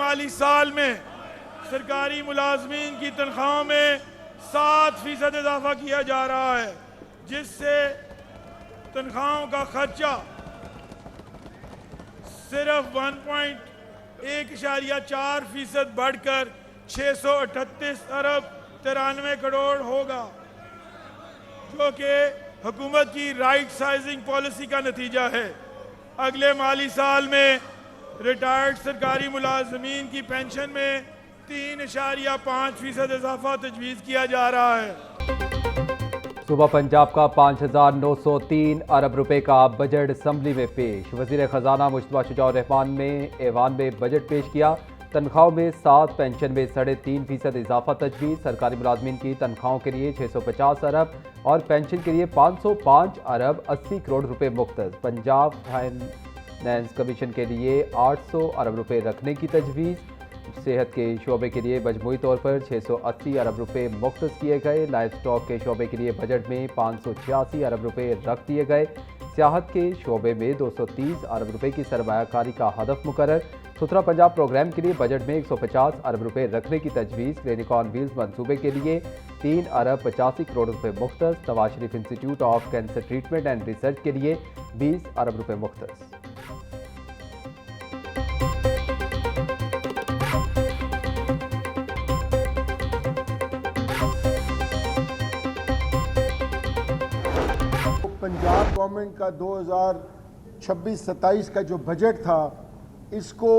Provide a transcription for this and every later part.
माली साल में सरकारी मुलाजमीन की तनख्वाहों में 7% इजाफा किया जा रहा है, जिससे तनख्वाहों का खर्चा सिर्फ 1.4% बढ़कर 638 अरब 93 करोड़ होगा, जो कि हुकूमत की राइट साइजिंग पॉलिसी का नतीजा है। अगले माली साल में रिटायर्ड सरकारी मुलाजमीन की पेंशन में 3.5% इजाफा तजवीज़ किया जा रहा है। सूबा पंजाब का 5,903 अरब रुपए का बजट असम्बली में पेश। वजीर खजाना मुश्तबा शुजाउर रहमान ने ऐवान में बजट पेश किया। तनख्वाहों में 7, पेंशन में 3.5% इजाफा तजवीज़। सरकारी मुलाजमीन की तनख्वाहों के लिए 650 अरब और पेंशन के लिए 505 अरब 80 करोड़ रुपए मुख्तस। पंजाब फाइनेंस कमीशन के लिए 800 अरब रुपए रखने की तजवीज़। सेहत के शोबे के लिए मजमूई तौर पर 680 अरब रुपए मुख्तस किए गए। लाइफ स्टॉक के शोबे के लिए बजट में 586 अरब रुपए रख दिए गए। सियाहत के शोबे में 230 अरब रुपए की सरमायाकारी का हदफ मुकर्रर। सुथरा पंजाब प्रोग्राम के लिए बजट में 150 अरब रुपए रखने की तजवीज़। क्लिनिक ऑन व्हील्स मंसूबे के लिए 3 अरब 85 करोड़ रुपए मुख्तस। Nawaz Sharif institute of cancer treatment and research के लिए 20 अरब रुपए मुख्तस। पंजाब गवर्नमेंट का 2026-27 का जो बजट था, इसको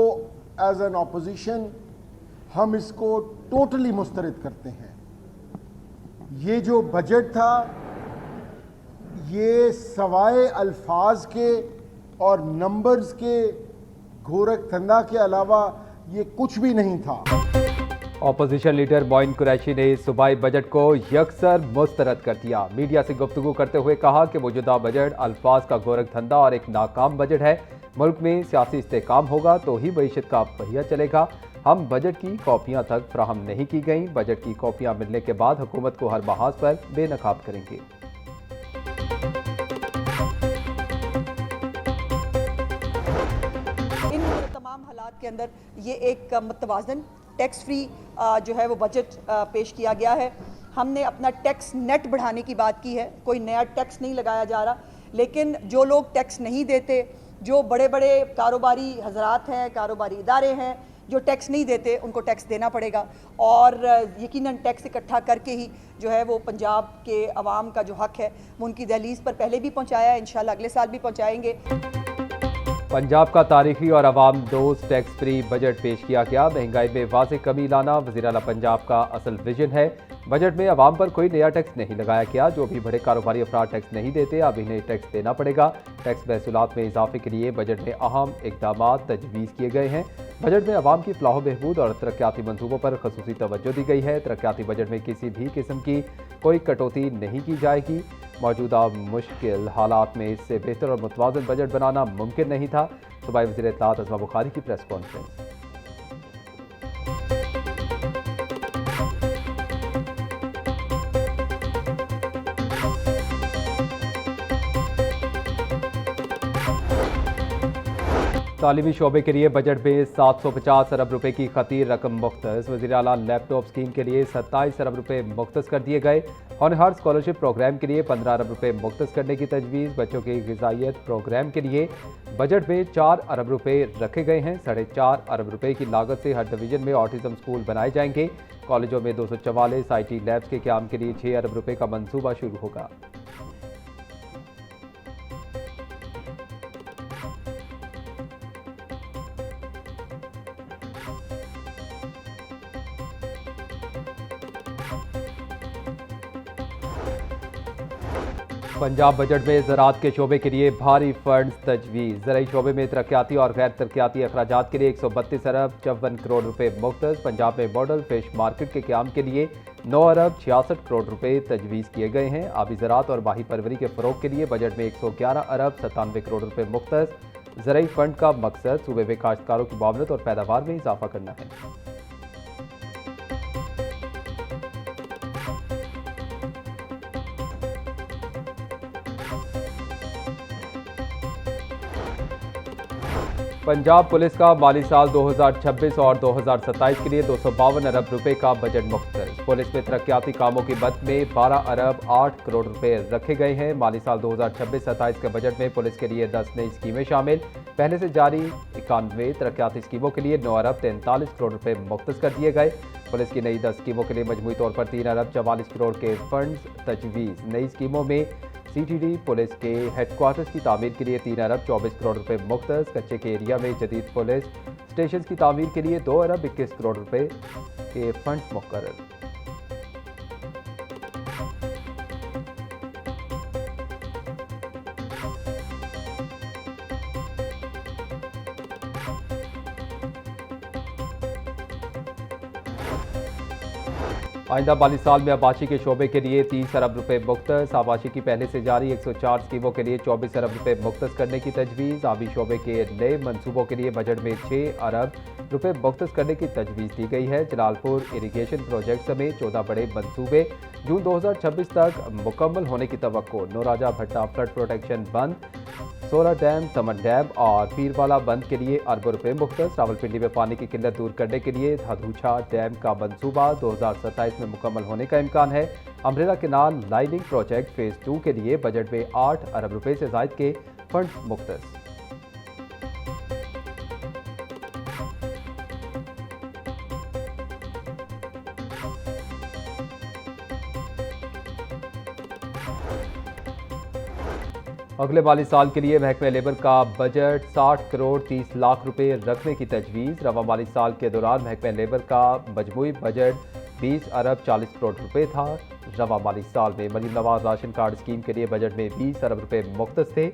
एज एन ऑपोजिशन हम इसको टोटली मुस्तरद करते हैं। ये जो बजट था, ये सवाए अल्फाज के और नंबर्स के घोरक धंधा के अलावा ये कुछ भी नहीं था। ऑपोजिशन लीडर मोइन कुरैशी ने सूबाई बजट को यकसर मुस्तरद कर दिया। मीडिया से गुफ्तगू करते हुए कहा कि मौजूदा बजट अल्फाज का गोरख धंधा और एक नाकाम बजट है। मुल्क में सियासी इस्तेहकाम होगा तो ही मईशत का पहिया चलेगा। हम बजट की कॉपियां तक फ्राहम नहीं की गई। बजट की कॉपियां मिलने के बाद हुकूमत को हर महाज पर बेनकाब करेंगे। इन तमाम हालात के अंदर ये एक मुतवाज़न टैक्स फ्री जो है वो बजट पेश किया गया है। हमने अपना टैक्स नेट बढ़ाने की बात की है, कोई नया टैक्स नहीं लगाया जा रहा, लेकिन जो लोग टैक्स नहीं देते, जो बड़े बड़े कारोबारी हजरात हैं, कारोबारी इदारे हैं जो टैक्स नहीं देते, उनको टैक्स देना पड़ेगा। और यकीनन टैक्स इकट्ठा करके ही जो है वो पंजाब के अवाम का जो हक है वो उनकी दहलीज पर पहले भी पहुँचाया है, इंशाल्लाह अगले साल भी पहुँचाएँगे। पंजाब का तारीखी और अवाम दोस्त टैक्स फ्री बजट पेश किया गया। महंगाई में वाज़ेह कमी लाना वज़ीर आला पंजाब का असल विजन है। बजट में अवाम पर कोई नया टैक्स नहीं लगाया गया। जो भी बड़े कारोबारी अफराद टैक्स नहीं देते, अब इन्हें टैक्स देना पड़ेगा। टैक्स महसूलात में इजाफे के लिए बजट में अहम इकदाम तजवीज़ किए गए हैं। बजट में अवाम की फलाह बहबूद और तरक्याती मनसूबों पर खसूसी तवज्जो दी गई है। तरक्याती बजट में किसी भी किस्म की कोई कटौती नहीं की जाएगी। मौजूदा मुश्किल हालात में इससे बेहतर और मुतवाज़न बजट बनाना मुमकिन नहीं था। सूबाई वज़ीर इत्तलात अज़मा बुखारी की प्रेस कॉन्फ्रेंस। तालीमी शोबे के लिए बजट में 750 अरब रुपए की खतीर रकम मुख्तस। वज़ीर आला लैपटॉप स्कीम के लिए 27 अरब रुपए मुख्तस कर दिए गए। हॉनहार स्कॉलरशिप प्रोग्राम के लिए 15 अरब रुपए मुख्तस करने की तजवीज़। बच्चों की ग़िज़ाइयत प्रोग्राम के लिए बजट में 4 अरब रुपए रखे गए हैं। 4.5 अरब रुपए की लागत से हर डिवीज़न में ऑटिज़म स्कूल बनाए जाएंगे। कॉलेजों में 244 IT लैब्स के क़याम के लिए 6 अरब रुपए का मंसूबा शुरू होगा। पंजाब बजट में ज़राअत के शोबे के लिए भारी फंड्स तजवीज़। ज़राई शोबे में तरक्याती और गैर तरक्याती अखराजात के लिए 132 अरब 54 करोड़ रुपए मुख्तस। पंजाब में मॉडल फिश मार्केट के क़याम के लिए 9 अरब 66 करोड़ रुपए तजवीज़ किए गए हैं। आबी ज़राअत और माही परवरी के फ़रोग के लिए बजट में 111 अरब 97 करोड़ रुपए मुख्तस। ज़राई फंड का मकसद सूबे में काश्तकारों की मामलत और पैदावार में इजाफा करना है। पंजाब पुलिस का माली साल 2026 और 2027 के लिए 252 अरब रुपए का बजट मुख्तस। पुलिस में तरक्याती कामों की मद में 12 अरब 8 करोड़ रुपए रखे गए हैं। माली साल 2026-27 के बजट में पुलिस के लिए 10 नई स्कीमें शामिल। पहले से जारी 91 तरक्याती स्कीमों के लिए 9 अरब 43 करोड़ रुपए मुख्तस कर दिए गए। पुलिस की नई 10 स्कीमों के लिए मजमूई तौर पर 3 अरब 44 करोड़ के फंड्स तजवीज़। नई स्कीमों में सीटीडी पुलिस के हेडक्वार्टर्स की तामीर के लिए 3 अरब 24 करोड़ रुपए मुख्तस। कच्चे के एरिया में जदीद पुलिस स्टेशन की तामीर के लिए 2 अरब 21 करोड़ रुपए के फंड्स मुकर्रर। आइंदा माली साल में आबाशी के शोबे के लिए 30 अरब रुपए मुख्तस। आबाशी की पहले से जारी 104 स्कीमों के लिए 24 अरब रुपए मुख्तस करने की तजवीज़। आबी शोबे के नए मनसूबों के लिए बजट में 6 अरब रुपए मुख्तस करने की तजवीज़ दी गई है। जलालपुर इरीगेशन प्रोजेक्ट समेत 14 बड़े मनसूबे जून 2026 तक मुकम्मल होने की तवक्को। नौराजा भट्टा फ्लड प्रोटेक्शन बंद, सोलर डैम, तमन डैम और पीरवाला बंद के लिए अरबों रुपए मुख्तस। रावलपिंडी में पानी की किल्लत दूर करने के लिए धधूछा डैम का मंसूबा 2027 में मुकम्मल होने का इम्कान है। Umbrella canal lining project phase 2 के लिए बजट में 8 अरब रुपए से जायद के फंड मुख्तस। अगले माली साल के लिए महकमे लेबर का बजट 60 करोड़ 30 लाख रुपए रखने की तजवीज़। रवा माली साल के दौरान महकमे लेबर का मजमूई बजट 20 अरब 40 करोड़ रुपए था। रवा माली साल में Maryam Nawaz ration card scheme के लिए बजट में 20 अरब रुपए मुख्तस थे।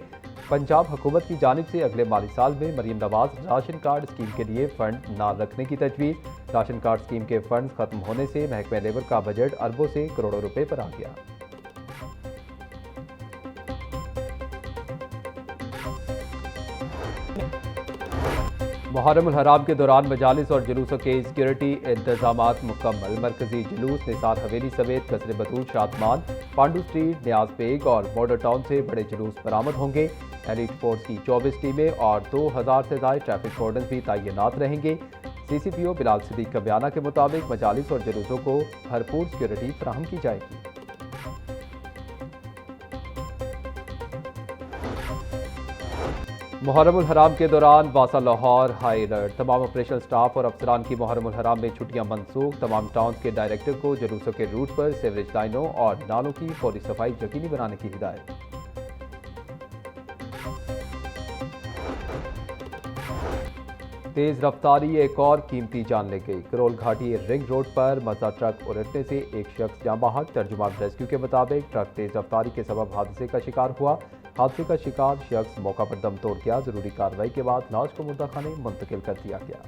पंजाब हुकूमत की जानिब से अगले माली साल में Maryam Nawaz ration card scheme के लिए फंड न रखने की तजवीज़। राशन कार्ड स्कीम के फंड खत्म होने से महकमे लेबर का बजट अरबों से करोड़ों रुपए पर आ गया। मुहर्रम उल हराम के दौरान मजालिस और जुलूसों के सिक्योरिटी इंतजामात मुकम्मल। मरकजी जुलूस निसार हवेली समेत कसरे बतूल, शादमान, पांडू स्ट्रीट, न्याज बेग और मॉडल टाउन से बड़े जुलूस बरामद होंगे। एलिट फोर्स की 24 टीमें और 2000 से ज्यादा ट्रैफिक वार्डन भी तैनात रहेंगे। CCPO बिलाल सिद्दीक का बयाना के मुताबिक मजालिस और जुलूसों को भरपूर सिक्योरिटी फराहम की जाएगी। मुहर्रम उल हराम के दौरान वासा लाहौर हाई अलर्ट। तमाम ऑपरेशनल स्टाफ और अफसरान की मुहर्रम उल हराम में छुट्टियां मनसूख। तमाम टाउन के डायरेक्टर को जुलूसों के रूट पर सीवरेज लाइनों और नालों की फौरी सफाई यकीनी बनाने की हिदायत। तेज रफ्तारी एक और कीमती जान ले गई। करोल घाटी रिंग रोड पर मजा ट्रक उलटने से एक शख्स जाँ बहक। तर्जुमान रेस्क्यू के मुताबिक ट्रक तेज रफ्तारी के सबब हादसे का शिकार हुआ। हादसे का शिकार शख्स मौका पर दम तोड़ गया। जरूरी कार्रवाई के बाद लाश को मुर्दा खाने मुंतकिल कर दिया गया।